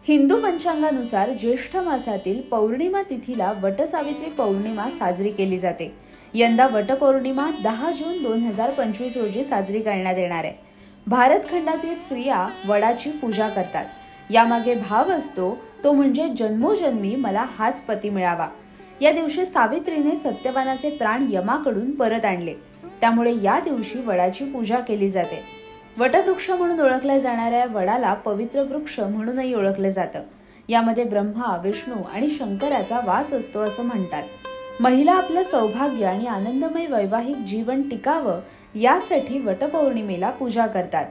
हिंदू पंचांगानुसार ज्येष्ठ मासातील पौर्णिमा तिथीला वटसावित्री पौर्णिमा साजरी केली जाते। यंदा वटपौर्णिमा 10 जून 2025 रोजी साजरी करण्यात येणार आहे। भारत खंडातील स्त्रिया वडाची पूजा करतात। यामागे भाव असतो तो म्हणजे जन्मोजन्मी मला हाच पती मिळावा। या दिवशी सावित्रीने सत्यवानाचे प्राण यमाकडून परत आणले, त्यामुळे या दिवशी वडाची पूजा केली जाते। वटवृक्ष म्हणून ओळखल्या जाणाऱ्या वडाला पवित्र वृक्ष म्हणूनही ओळखले जातं। यामध्ये ब्रह्मा, विष्णू आणि शंकराचा वास असतो असं म्हणतात। महिला आपलं सौभाग्य आणि आनंदमय वैवाहिक जीवन टिकावं यासाठी वटपौर्णिमेला पूजा करतात।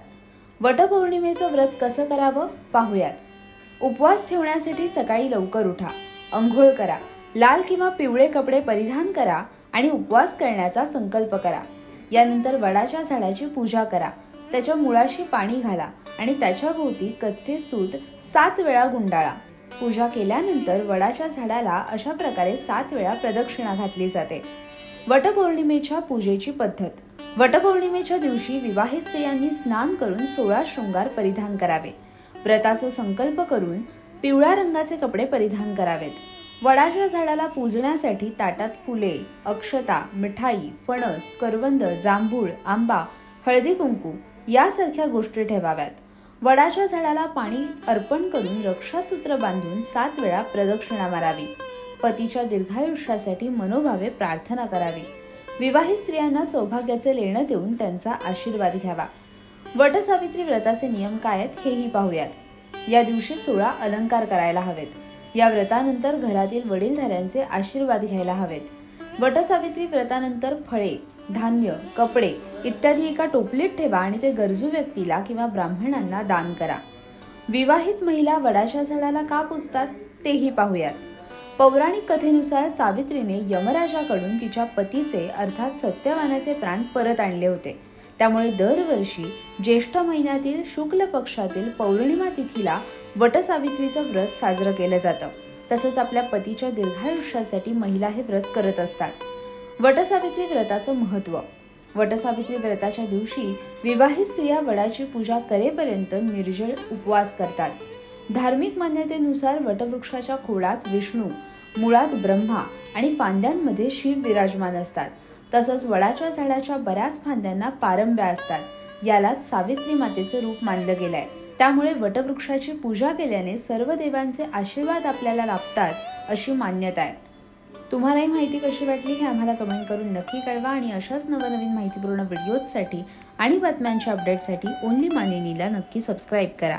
वटपौर्णिमेचं व्रत कसं करावं पाहूयात। उपवास ठेवण्यासाठी सकाळी लवकर उठा, अंघोळ करा, लाल किंवा पिवळे कपडे परिधान करा आणि उपवास करण्याचा संकल्प करा। यानंतर वडाच्या झाडाची पूजा करा, त्याच्या मुळाशी पाणी घाला आणि त्याच्या भोवती कच्चे सूत 7 वेळा गुंडाळा। पूजा केल्यानंतर वडाच्या झाडाला अशा प्रकारे 7 वेळा प्रदक्षिणा घातली जाते। वटपौर्णिमेच्या पूजेची पद्धत। वटपौर्णिमेच्या दिवशी विवाहित स्त्रियांनी स्नान करून 16 शृंगार परिधान करावे। व्रताचा संकल्प करून पिवळ्या रंगाचे कपडे परिधान करावेत। वडाच्या झाडाला पूजण्यासाठी ताटात फुले, अक्षता, मिठाई, फणस, करवंद, जांभूळ, आंबा, हळदी कुंकू यासारख्या गोष्टी ठेवाव्यात। वडाच्या झाडाला पाणी अर्पण करून रक्षासूत्र बांधून 7 वेळा प्रदक्षिणा मारावी। पतीच्या दीर्घायुष्यासाठी मनोभावे प्रार्थना करावी। विवाहित स्त्रियांना सौभाग्याचे लेणं देऊन त्यांचा आशीर्वाद घ्यावा। वटसावित्री व्रताचे नियम काय आहेत हेही पाहूयात। या दिवशी 16 अलंकार करायला हवेत। या व्रतानंतर घरातील वडीलधाऱ्यांचे आशीर्वाद घ्यायला हवेत। वटसावित्री व्रतानंतर फळे, धान्य, कपडे इत्यादी एका टोपलीत ठेवा आणि ते गरजू व्यक्तीला किंवा ब्राह्मणांना दान करा। विवाहित महिला वडाच्या झाडाला का पूजतात तेही पाहूयात। पौराणिक कथेनुसार सावित्रीने यमराजाकडून तिच्या पतीचे अर्थात सत्यवानाचे प्राण परत आणले होते। त्यामुळे दरवर्षी ज्येष्ठ महिन्यातील शुक्ल पक्षातील पौर्णिमा तिथीला वटसावित्रीचं व्रत साजरं केलं जातं। तसंच आपल्या पतीच्या दीर्घायुष्यासाठी महिला हे व्रत करत असतात। वटसावित्री व्रताचं महत्त्व। वटसावित्री व्रताच्या दिवशी विवाहित स्त्रिया वडाची पूजा करेपर्यंत निर्जळ उपवास करतात। धार्मिक मान्यतेनुसार वटवृक्षाच्या खोडात विष्णू, मुळात ब्रह्मा आणि फांद्यांमध्ये शिव विराजमान असतात। तसंच वडाच्या झाडाच्या बऱ्याच फांद्यांना पारंब्या असतात। यालाच सावित्री मातेचे रूप मानलं गेलंय। त्यामुळे वटवृक्षाची पूजा केल्याने सर्व देवांचे आशीर्वाद आपल्याला लाभतात अशी मान्यता आहे। तुम्हाला ही माहिती कशी वाटली हे आम्हाला कमेंट करून नक्की कळवा आणि अशाच नवनवीन माहितीपूर्ण व्हिडिओजसाठी आणि बातम्यांच्या अपडेटसाठी ओनली मानिनीला नक्की सबस्क्राईब करा।